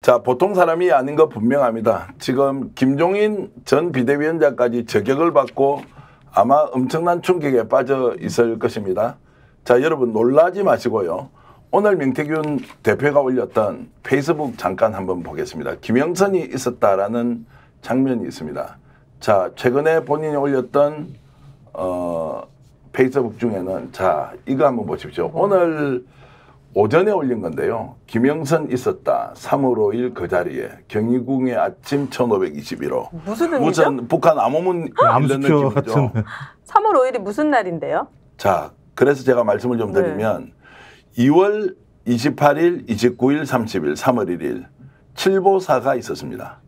자, 보통 사람이 아닌 거 분명합니다. 지금 김종인 전 비대위원장까지 저격을 받고 아마 엄청난 충격에 빠져 있을 것입니다. 자, 여러분 놀라지 마시고요. 오늘 명태균 대표가 올렸던 페이스북 잠깐 한번 보겠습니다. 김영선이 있었다라는 장면이 있습니다. 자, 최근에 본인이 올렸던 페이스북 중에는 자, 이거 한번 보십시오. 오늘 오전에 올린 건데요. 김영선 있었다. 3월 5일 그 자리에 경희궁의 아침 1521호. 무슨 의미죠? 무슨 북한 암호문 이런 느낌이죠. 같은. 3월 5일이 무슨 날인데요? 자, 그래서 제가 말씀을 좀 드리면 2월 28일, 29일, 30일, 3월 1일 칠보사가 있었습니다.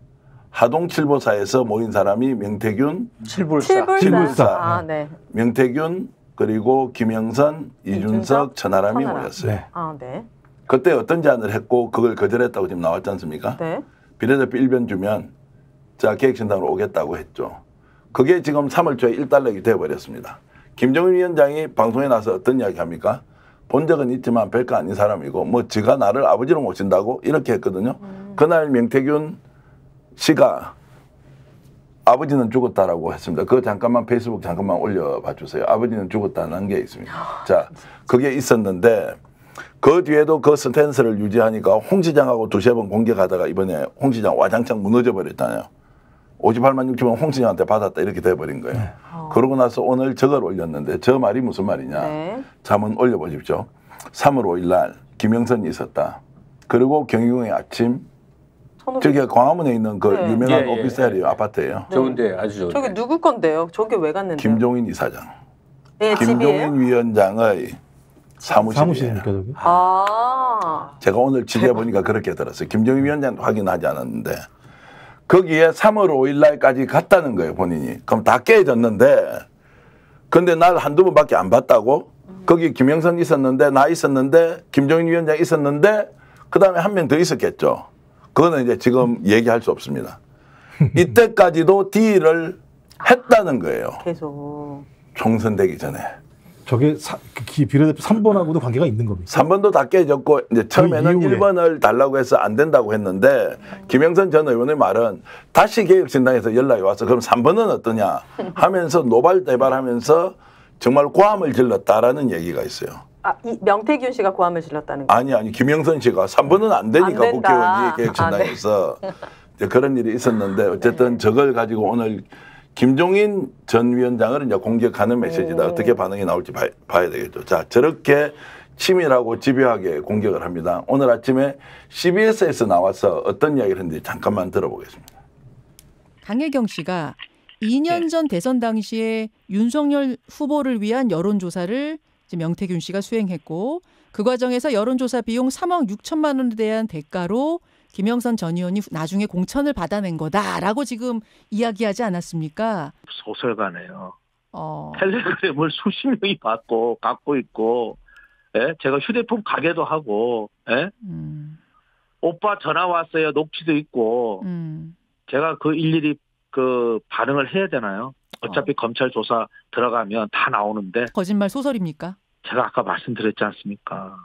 하동 칠보사에서 모인 사람이 명태균, 칠불사. 아, 네. 명태균 그리고 김영선, 이준석, 천하람이 모였어요. 네. 아, 네. 그때 어떤 제안을 했고 그걸 거절했다고 지금 나왔지 않습니까? 네. 비례대표 1변 주면 자 계획신당으로 오겠다고 했죠. 그게 지금 3월 초에 일단락이 되어버렸습니다. 김정일 위원장이 방송에 나서 어떤 이야기 합니까? 본 적은 있지만 별거 아닌 사람이고 뭐 지가 나를 아버지로 모신다고 이렇게 했거든요. 그날 명태균 씨가 아버지는 죽었다라고 했습니다. 그거 잠깐만 페이스북 잠깐만 올려봐 주세요. 아버지는 죽었다는 게 있습니다. 자, 그게 있었는데 그 뒤에도 그 스탠스를 유지하니까 홍 시장하고 두세 번 공격하다가 이번에 홍 시장 와장창 무너져 버렸잖아요. 58만 6천원 홍 시장한테 받았다 이렇게 돼버린 거예요. 네. 그러고 나서 오늘 저걸 올렸는데 저 말이 무슨 말이냐. 네. 자, 한번 올려보십시오. 3월 5일 날 김영선이 있었다. 그리고 경희궁의 아침 저기 광화문에 있는 그 네. 유명한 오피스텔이에요. 아파트예요. 좋은데 아주 좋은데. 저기 누구 건데요? 저기 왜 갔는데요? 김종인 이사장. 네, 집이에요? 김종인 위원장의 사무실이에요. 사무실입니까 저기? 아. 제가 오늘 취재해 보니까 그렇게 들었어요. 김종인 위원장도 확인하지 않았는데 거기에 3월 5일 날까지 갔다는 거예요, 본인이. 그럼 다 깨졌는데 근데 날 한두 번밖에 안 봤다고? 거기 김영선 있었는데 나 있었는데 김종인 위원장 있었는데 그다음에 한 명 더 있었겠죠. 그거는 이제 지금 얘기할 수 없습니다. 이때까지도 딜을 했다는 거예요. 계속. 총선 되기 전에. 저게 비례대표 3번하고도 관계가 있는 겁니까? 3번도 다 깨졌고 이제 처음에는 1번을 달라고 해서 안 된다고 했는데 김영선 전 의원의 말은 다시 개혁신당에서 연락이 와서 그럼 3번은 어떠냐 하면서 노발대발하면서 정말 고함을 질렀다라는 얘기가 있어요. 아, 이 명태균 씨가 고함을 질렀다는 거. 아니 김영선 씨가 3번은 안 되니까 안 된다. 국회의원이 개혁신당에서 이제 그런 일이 있었는데 어쨌든 저걸 가지고 오늘 김종인 전 위원장을 이제 공격하는 메시지다. 어떻게 반응이 나올지 봐야 되겠죠. 자, 저렇게 치밀하고 집요하게 공격을 합니다. 오늘 아침에 CBS에서 나와서 어떤 이야기를 했는지 잠깐만 들어보겠습니다. 강혜경 씨가 2년 전 대선 당시에 윤석열 후보를 위한 여론조사를 이제 명태균 씨가 수행했고 그 과정에서 여론조사 비용 3억 6천만 원에 대한 대가로 김영선 전 의원이 나중에 공천을 받아낸 거다라고 지금 이야기하지 않았습니까? 소설가네요. 텔레그램을 수십 명이 갖고 있고, 예? 제가 휴대폰 가게도 하고, 예? 오빠 전화 왔어요. 녹취도 있고, 제가 그 일일이 그 반응을 해야 되나요? 어차피 검찰 조사 들어가면 다 나오는데. 거짓말 소설입니까? 제가 아까 말씀드렸지 않습니까?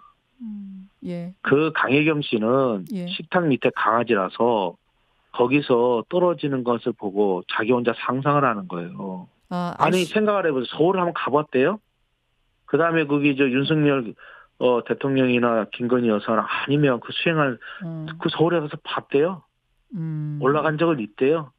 예. 그 강혜경 씨는 예. 식탁 밑에 강아지라서 거기서 떨어지는 것을 보고 자기 혼자 상상을 하는 거예요. 아니 생각을 해보세요. 서울 한번 가봤대요? 그 다음에 거기 저 윤석열 대통령이나 김건희 여사나 아니면 그 수행할 그 서울에 가서 봤대요? 올라간 적은 있대요?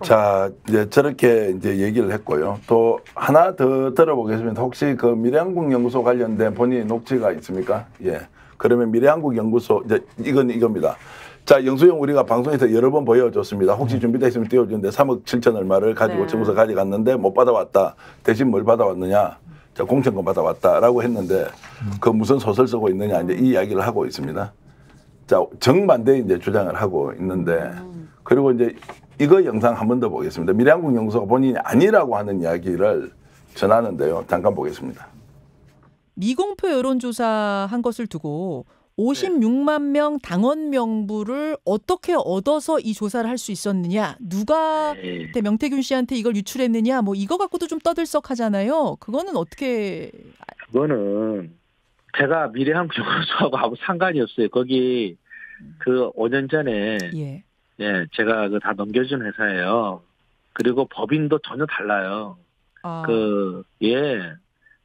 자, 이제 저렇게 이제 얘기를 했고요. 또 하나 더 들어보겠습니다. 혹시 그 미래한국연구소 관련된 본인의 녹취가 있습니까? 예. 그러면 미래한국연구소 이제 이겁니다. 자, 영수형 우리가 방송에서 여러 번 보여줬습니다. 혹시 준비되어 있으면 띄워주는데 3억 7천 얼마를 가지고 청구서 가져갔는데 못 받아왔다. 대신 뭘 받아왔느냐? 자, 공천권 받아왔다라고 했는데 그 무슨 소설 쓰고 있느냐 이제 이 이야기를 하고 있습니다. 자, 정반대 이제 주장을 하고 있는데 그리고 이제 이거 영상 한 번 더 보겠습니다. 미래한국연구소가 본인이 아니라고 하는 이야기를 전하는데요. 잠깐 보겠습니다. 미공표 여론조사 한 것을 두고 56만 명 당원 명부를 어떻게 얻어서 이 조사를 할 수 있었느냐, 누가 명태균 씨한테 이걸 유출했느냐, 뭐 이거 갖고도 좀 떠들썩하잖아요. 그거는 어떻게? 그거는 제가 미래한국연구소하고 아무 상관이 없어요. 거기 그 5년 전에 예. 예, 제가 그 다 넘겨준 회사예요. 그리고 법인도 전혀 달라요. 아.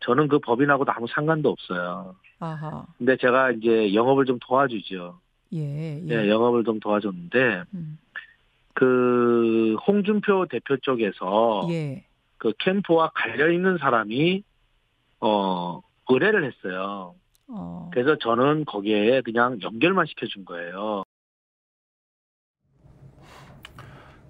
저는 그 법인하고도 아무 상관도 없어요. 아하. 근데 제가 이제 영업을 좀 도와주죠. 예. 예, 영업을 좀 도와줬는데, 그, 홍준표 대표 쪽에서, 예. 그 캠프와 관련있는 사람이, 의뢰를 했어요. 그래서 저는 거기에 그냥 연결만 시켜준 거예요.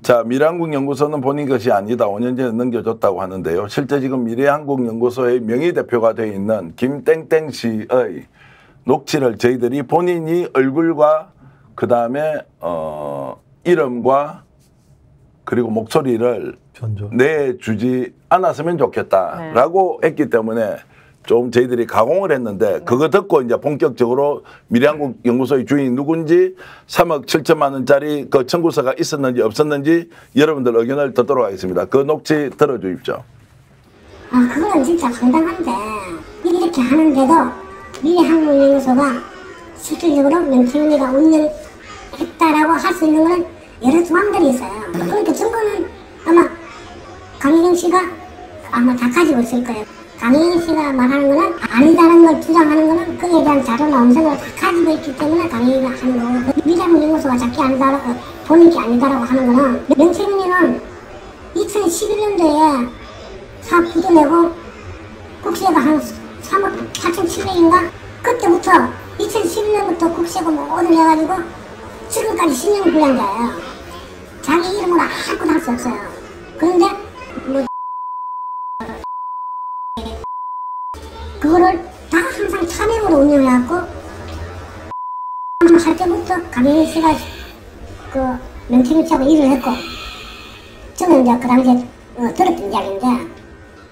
자, 미래한국연구소는 본인 것이 아니다. 5년 전에 넘겨줬다고 하는데요. 실제 지금 미래한국연구소의 명의대표가 되어 있는 김땡땡 씨의 녹취를 저희들이 본인이 얼굴과 그다음에 이름과 그리고 목소리를 내주지 않았으면 좋겠다라고 했기 때문에 좀 저희들이 가공을 했는데 그거 듣고 이제 본격적으로 미래한국연구소의 주인이 누군지 3억 7천만 원짜리 그 청구서가 있었는지 없었는지 여러분들 의견을 듣도록 하겠습니다. 그 녹취 들어주십시오. 아, 그건 진짜 황당한데 이렇게 하는데도 미래한국연구소가 실질적으로 명태균이가 운영했다라고 할 수 있는 거는 여러 조항들이 있어요. 그러니까 증거는 아마 강혜경 씨가 아마 다 가지고 있을 거예요. 강혜경 씨가 말하는 거는 아니다라는 걸 주장하는 거는 그에 대한 자료나 음성을 다 가지고 있기 때문에 강혜경이가 하는 거고 미래한국연구소가 자기 아니다라고 본인 게 아니다라고 하는 거는 명태균이는 2011년도에 사업 부도 내고 국세가 한 3억 4,700인가? 그때부터 2011년부터 국세고 모두 내가지고 지금까지 신용 불량자예요. 자기 이름으로 아무것도 할 수 없어요. 그런데 뭐 그거를 다 항상 차명으로 운영해갖고 할 때부터 강혜경 씨가 그 명태균 씨하고 일을 했고 저는 이제 그 당시에 들었던 이야기인데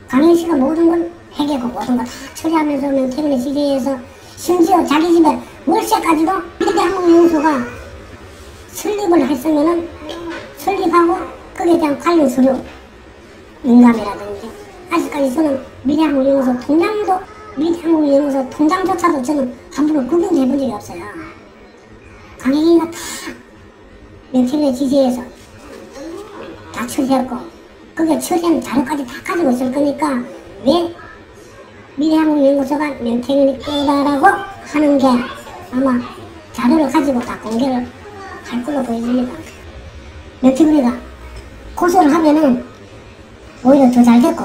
강혜경 씨가 모든 걸 해결하고 모든 걸 다 처리하면서 명태균의 지지에서 심지어 자기 집에 월세까지도 미래한국연구소가 설립을 했으면은 설립하고 거기에 대한 관련 서류 민감이라든지 아직까지 저는 미래한국연구소 통장도 미래한국연구소 통장조차도 저는 함부로 구경해 본 적이 없어요. 강혜경이가 다 명태균의 지지에서 다 처리했고 그게 처리한 자료까지 다 가지고 있을 거니까 왜 미래한국연구소가 명태균이 끄다라고 하는 게 아마 자료를 가지고 다 공개를 할 걸로 보여집니다. 명태균이가 고소를 하면은 오히려 더 잘 됐고.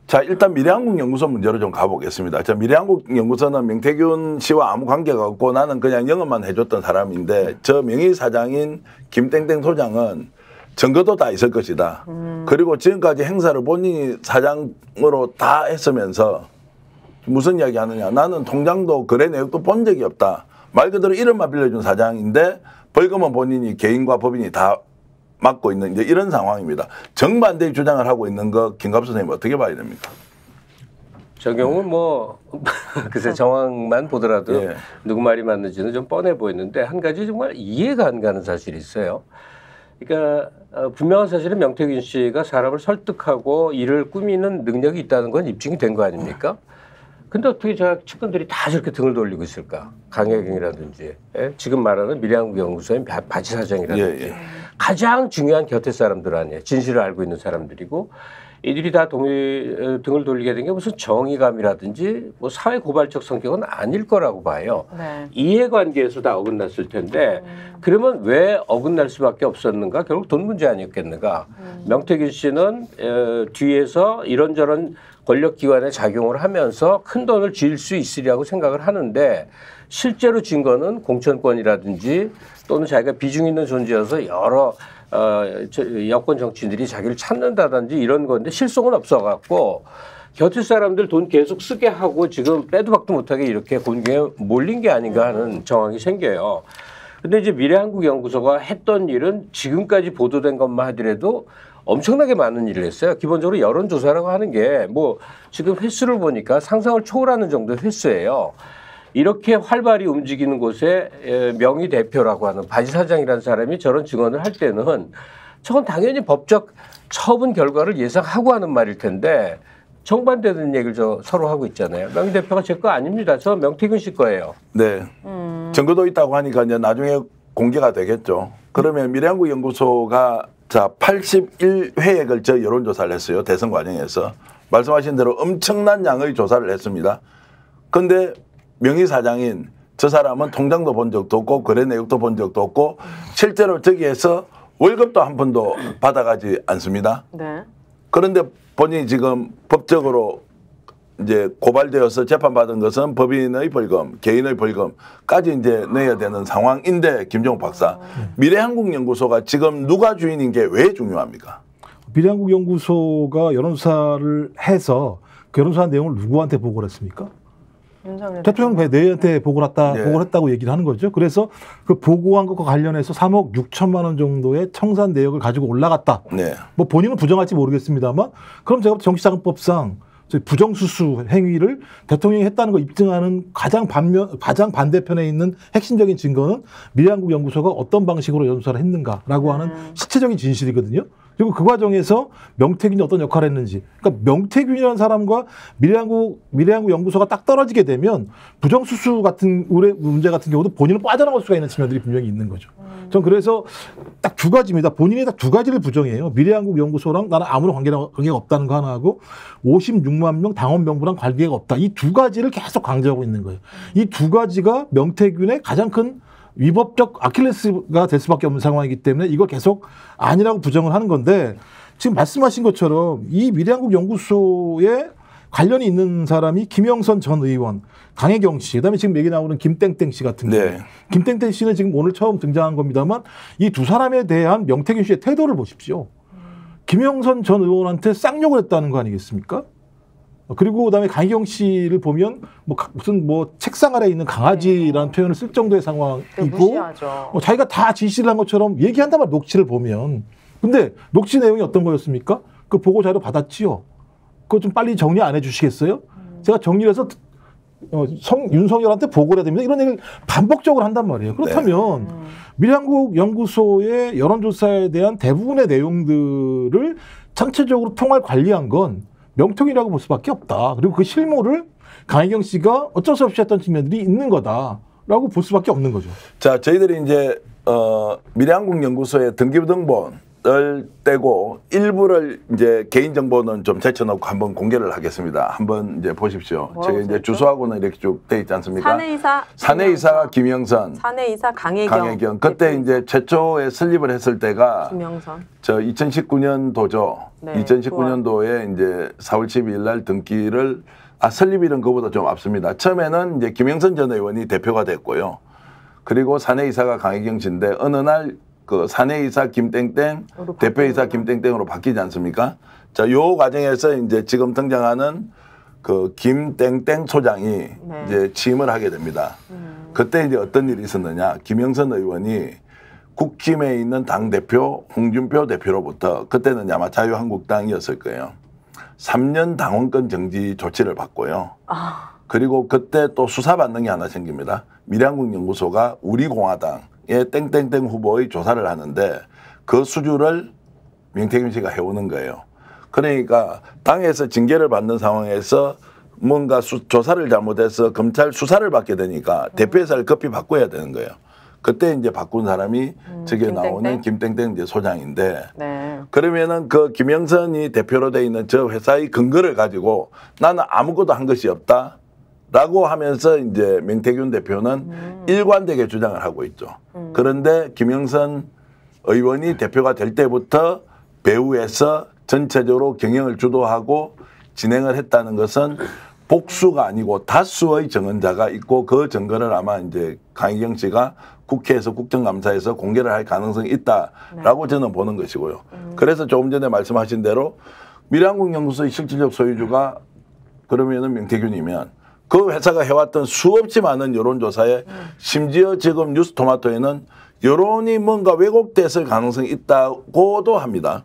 자, 일단 미래한국연구소 문제로 좀 가보겠습니다. 자, 미래한국연구소는 명태균 씨와 아무 관계가 없고 나는 그냥 영업만 해줬던 사람인데 저 명의 사장인 김땡땡 소장은 증거도 다 있을 것이다. 그리고 지금까지 행사를 본인이 사장으로 다 했으면서 무슨 이야기 하느냐. 나는 통장도 거래 내역도 본 적이 없다. 말 그대로 이름만 빌려준 사장인데 벌금은 본인이 개인과 법인이 다 맡고 있는 이제 이런 상황입니다. 정반대의 주장을 하고 있는 거 김갑수 선생님 어떻게 봐야 됩니까? 저 경우는 뭐 글쎄 정황만 보더라도 예. 누구 말이 맞는지는 좀 뻔해 보이는데 한 가지 정말 이해가 안 가는 사실이 있어요. 그러니까 분명한 사실은 명태균 씨가 사람을 설득하고 일을 꾸미는 능력이 있다는 건 입증이 된 거 아닙니까? 근데 어떻게 저 측근들이 다 저렇게 등을 돌리고 있을까? 강혜경이라든지 지금 말하는 미래한국연구소의 바지 사장이라든지 예, 예. 가장 중요한 곁에 사람들 아니에요. 진실을 알고 있는 사람들이고 이들이 다 등을 돌리게 된 게 무슨 정의감이라든지 뭐 사회 고발적 성격은 아닐 거라고 봐요. 네. 이해관계에서 다 어긋났을 텐데 그러면 왜 어긋날 수밖에 없었는가? 결국 돈 문제 아니었겠는가? 명태균 씨는 뒤에서 이런저런 권력기관에 작용을 하면서 큰 돈을 쥘 수 있으리라고 생각을 하는데 실제로 증거는 공천권이라든지 또는 자기가 비중 있는 존재여서 여러 여권 정치인들이 자기를 찾는다든지 이런 건데 실속은 없어갖고 곁에 사람들 돈 계속 쓰게 하고 지금 빼도 박도 못하게 이렇게 공개에 몰린 게 아닌가 하는 정황이 생겨요. 근데 이제 미래한국연구소가 했던 일은 지금까지 보도된 것만 하더라도 엄청나게 많은 일을 했어요. 기본적으로 여론조사라고 하는 게 뭐 지금 횟수를 보니까 상상을 초월하는 정도의 횟수예요. 이렇게 활발히 움직이는 곳에 명의 대표라고 하는 바지 사장이라는 사람이 저런 증언을 할 때는 저건 당연히 법적 처분 결과를 예상하고 하는 말일 텐데 정반대되는 얘기를 서로 하고 있잖아요. 명 대표가 제 거 아닙니다. 저 명태균 씨 거예요. 네. 증거도 있다고 하니까 이제 나중에 공개가 되겠죠. 그러면 미래한국연구소가 자 81회에 걸쳐 여론조사를 했어요. 대선 과정에서. 말씀하신 대로 엄청난 양의 조사를 했습니다. 그런데 명의 사장인 저 사람은 통장도 본 적도 없고 거래 내역도 본 적도 없고 실제로 저기에서 월급도 한 푼도 받아가지 않습니다. 네. 그런데 본인이 지금 법적으로 이제 고발되어서 재판받은 것은 법인의 벌금, 개인의 벌금까지 이제 내야 되는 상황인데 김종욱 박사, 미래한국연구소가 지금 누가 주인인 게 왜 중요합니까? 미래한국연구소가 여론조사를 해서 그 여론조사 내용을 누구한테 보고를 했습니까? 대통령 내한테 보고를 했다고 얘기를 하는 거죠. 그래서 그 보고한 것과 관련해서 3억 6천만 원 정도의 청산 내역을 가지고 올라갔다. 네. 뭐 본인은 부정할지 모르겠습니다만 그럼 제가 정치자금법상 부정수수 행위를 대통령이 했다는 걸 입증하는 가장 반대편에 있는 핵심적인 증거는 미래한국연구소가 어떤 방식으로 여론조사를 했는가라고 하는 실체적인 진실이거든요. 그리고 그 과정에서 명태균이 어떤 역할을 했는지. 그러니까 명태균이라는 사람과 미래한국연구소가 딱 떨어지게 되면 부정수수 같은 문제 같은 경우도 본인은 빠져나갈 수가 있는 측면들이 분명히 있는 거죠. 전 그래서 딱 두 가지입니다. 본인이 딱 두 가지를 부정해요. 미래한국연구소랑 나는 아무런 관계가 없다는 거 하나하고 56만 명 당원 명부랑 관계가 없다. 이 두 가지를 계속 강조하고 있는 거예요. 이 두 가지가 명태균의 가장 큰 위법적 아킬레스가 될 수밖에 없는 상황이기 때문에 이걸 계속 아니라고 부정을 하는 건데 지금 말씀하신 것처럼 이 미래한국연구소에 관련이 있는 사람이 김영선 전 의원, 강혜경 씨, 그다음에 지금 얘기 나오는 김땡땡 씨 같은 경우. 네. 김땡땡 씨는 지금 오늘 처음 등장한 겁니다만 이 두 사람에 대한 명태균 씨의 태도를 보십시오. 김영선 전 의원한테 쌍욕을 했다는 거 아니겠습니까? 그리고 그다음에 강희경 씨를 보면 무슨 책상 아래에 있는 강아지라는 표현을 쓸 정도의 상황이고 자기가 다 지시를 한 것처럼 얘기한단 말이에요. 녹취를 보면. 근데 녹취 내용이 어떤 거였습니까? 그 보고 자료 받았지요. 그거 좀 빨리 정리 안 해주시겠어요? 제가 정리를 해서 윤석열한테 보고를 해야 됩니다. 이런 얘기를 반복적으로 한단 말이에요. 그렇다면 미래한국연구소의 여론조사에 대한 대부분의 내용들을 전체적으로 통할 관리한 건 명태균이라고 볼 수밖에 없다. 그리고 그 실무를 강혜경 씨가 어쩔 수 없이 했던 측면들이 있는 거다라고 볼 수밖에 없는 거죠. 자, 저희들이 이제 미래한국연구소의 등기부등본을 떼고 일부를 이제 개인정보는 좀 제쳐놓고 한번 공개를 하겠습니다. 한번 이제 보십시오. 제가 이제 주소하고는 이렇게 쭉 돼 있지 않습니까? 사내이사 김영선, 사내이사 강혜경. 그때 이제 최초에 설립을 했을 때가 김영선. 저 2019년도죠. 네, 2019년도에 이제 4월 12일 날 등기를 설립일은 그보다 좀 앞섭니다. 처음에는 이제 김영선 전 의원이 대표가 됐고요. 그리고 사내이사가 강혜경 씨인데 어느 날 그 사내이사 김땡땡, 대표이사 김땡땡으로 바뀌지 않습니까? 자, 요 과정에서 이제 지금 등장하는 그 김땡땡 소장이 이제 취임을 하게 됩니다. 그때 이제 어떤 일이 있었느냐? 김영선 의원이 국힘에 있는 당 대표 홍준표 대표로부터 그때는 아마 자유한국당이었을 거예요. 3년 당원권 정지 조치를 받고요. 그리고 그때 또 수사받는 게 하나 생깁니다. 미래한국연구소가 우리공화당의 땡땡땡 후보의 조사를 하는데 그 수주를 명태균 씨가 해오는 거예요. 그러니까 당에서 징계를 받는 상황에서 뭔가 조사를 잘못해서 검찰 수사를 받게 되니까 대표이사를 급히 바꿔야 되는 거예요. 그때 이제 바꾼 사람이 저기에 나오는 김땡땡 이제 소장인데 그러면은 그 김영선이 대표로 돼 있는 저 회사의 근거를 가지고 나는 아무것도 한 것이 없다. 라고 하면서 이제 명태균 대표는 일관되게 주장을 하고 있죠. 그런데 김영선 의원이 대표가 될 때부터 배후에서 전체적으로 경영을 주도하고 진행을 했다는 것은 복수가 아니고 다수의 증언자가 있고 그 증거를 아마 이제 강희경 씨가 국회에서 국정감사에서 공개를 할 가능성이 있다라고 저는 보는 것이고요. 그래서 조금 전에 말씀하신 대로 미래한국연구소의 실질적 소유주가 그러면은 명태균이면 그 회사가 해왔던 수없이 많은 여론조사에 심지어 지금 뉴스토마토에는 여론이 뭔가 왜곡됐을 가능성이 있다고도 합니다.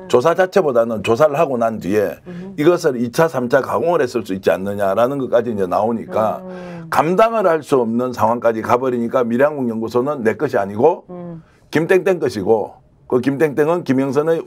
조사 자체보다는 조사를 하고 난 뒤에 이것을 2차, 3차 가공을 했을 수 있지 않느냐라는 것까지 이제 나오니까 감당을 할 수 없는 상황까지 가버리니까 미래한국연구소는 내 것이 아니고 김땡땡 것이고 그 김땡땡은 김영선의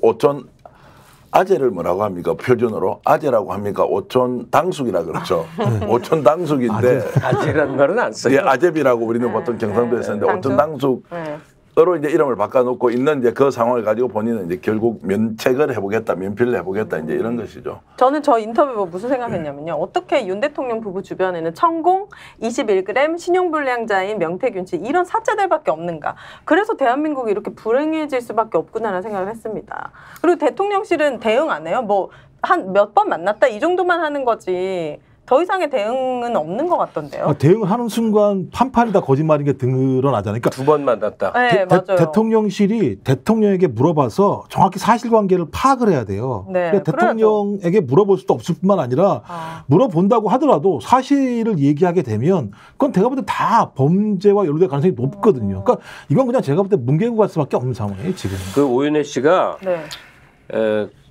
아재를 뭐라고 합니까? 표준어로 아재라고 합니까? 오촌 당숙이라 그렇죠. 오촌 당숙인데 아재라는 말은 안 써요. 예, 아재비라고 우리는 보통 경상도에 쓰는데 오촌 당숙으로 이제 이름을 바꿔놓고 있는 이제 그 상황을 가지고 본인은 이제 결국 면책을 해보겠다, 면피를 해보겠다 이제 이런 것이죠. 저는 저 인터뷰 보고 무슨 생각했냐면요. 어떻게 윤 대통령 부부 주변에는 천공, 21g, 신용불량자인 명태균 씨 이런 사자들밖에 없는가. 그래서 대한민국이 이렇게 불행해질 수밖에 없구나라는 생각을 했습니다. 그리고 대통령실은 대응 안 해요. 뭐 한 몇 번 만났다 이 정도만 하는 거지. 더 이상의 대응은 없는 것 같던데요. 대응을 하는 순간 판판이다 거짓말인 게 드러나잖아요. 그러니까 2번 만났다. 네, 맞아요. 대통령실이 대통령에게 물어봐서 정확히 사실관계를 파악을 해야 돼요. 네, 그러니까 대통령에게 물어볼 수도 없을 뿐만 아니라 물어본다고 하더라도 사실을 얘기하게 되면 그건 제가 볼 때 다 범죄와 연루될 가능성이 높거든요. 그러니까 이건 그냥 제가 볼 때 뭉개고 갈 수밖에 없는 상황이에요 지금. 그 오윤혜 씨가 네.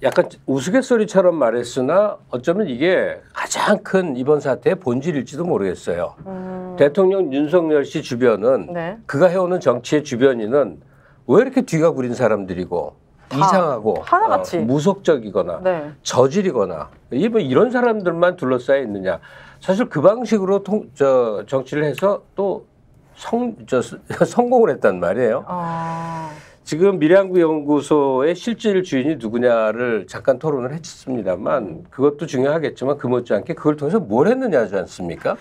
약간 우스갯소리처럼 말했으나 어쩌면 이게 가장 큰 이번 사태의 본질일지도 모르겠어요. 대통령 윤석열 씨 주변은 네. 그가 해오는 정치의 주변인은 왜 이렇게 뒤가 구린 사람들이고 이상하고 하나같이 무속적이거나 네. 저질이거나 뭐 이런 사람들만 둘러싸여 있느냐. 사실 그 방식으로 정치를 해서 또 성공을 했단 말이에요. 지금 미래한국연구소의 실질 주인이 누구냐를 잠깐 토론을 했습니다만 그것도 중요하겠지만 그 못지않게 그걸 통해서 뭘 했느냐지 않습니까?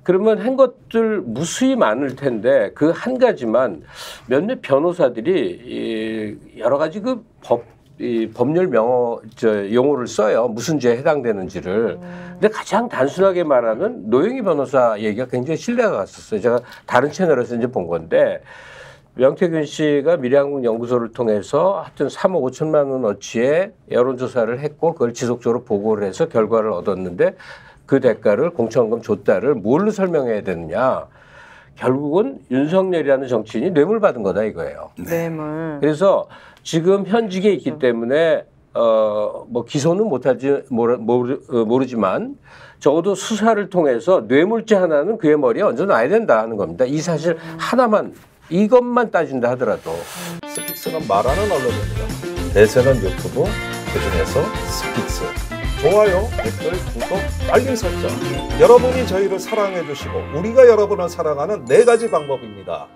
그러면 한 것들 무수히 많을 텐데 그 한 가지만 몇몇 변호사들이 여러 가지 그 법률 용어를 써요. 무슨 죄에 해당되는지를. 근데 가장 단순하게 말하는 노영희 변호사 얘기가 굉장히 신뢰가 갔었어요. 제가 다른 채널에서 이제 본 건데 명태균 씨가 미래한국연구소를 통해서 하여튼 3억 5천만 원어치의 여론조사를 했고 그걸 지속적으로 보고를 해서 결과를 얻었는데 그 대가를 공천금 줬다를 뭘로 설명해야 되느냐. 결국은 윤석열이라는 정치인이 뇌물 받은 거다 이거예요. 뇌물. 그래서 지금 현직에 있기 때문에 뭐 기소는 모르지만 적어도 수사를 통해서 뇌물죄 하나는 그의 머리에 얹어 놔야 된다 하는 겁니다. 이 사실 하나만 이것만 따진다 하더라도 스픽스는 말하는 언론입니다. 대세는 유튜브, 그중에서 스픽스. 좋아요, 댓글, 구독, 알림 설정. 여러분이 저희를 사랑해 주시고 우리가 여러분을 사랑하는 4가지 방법입니다.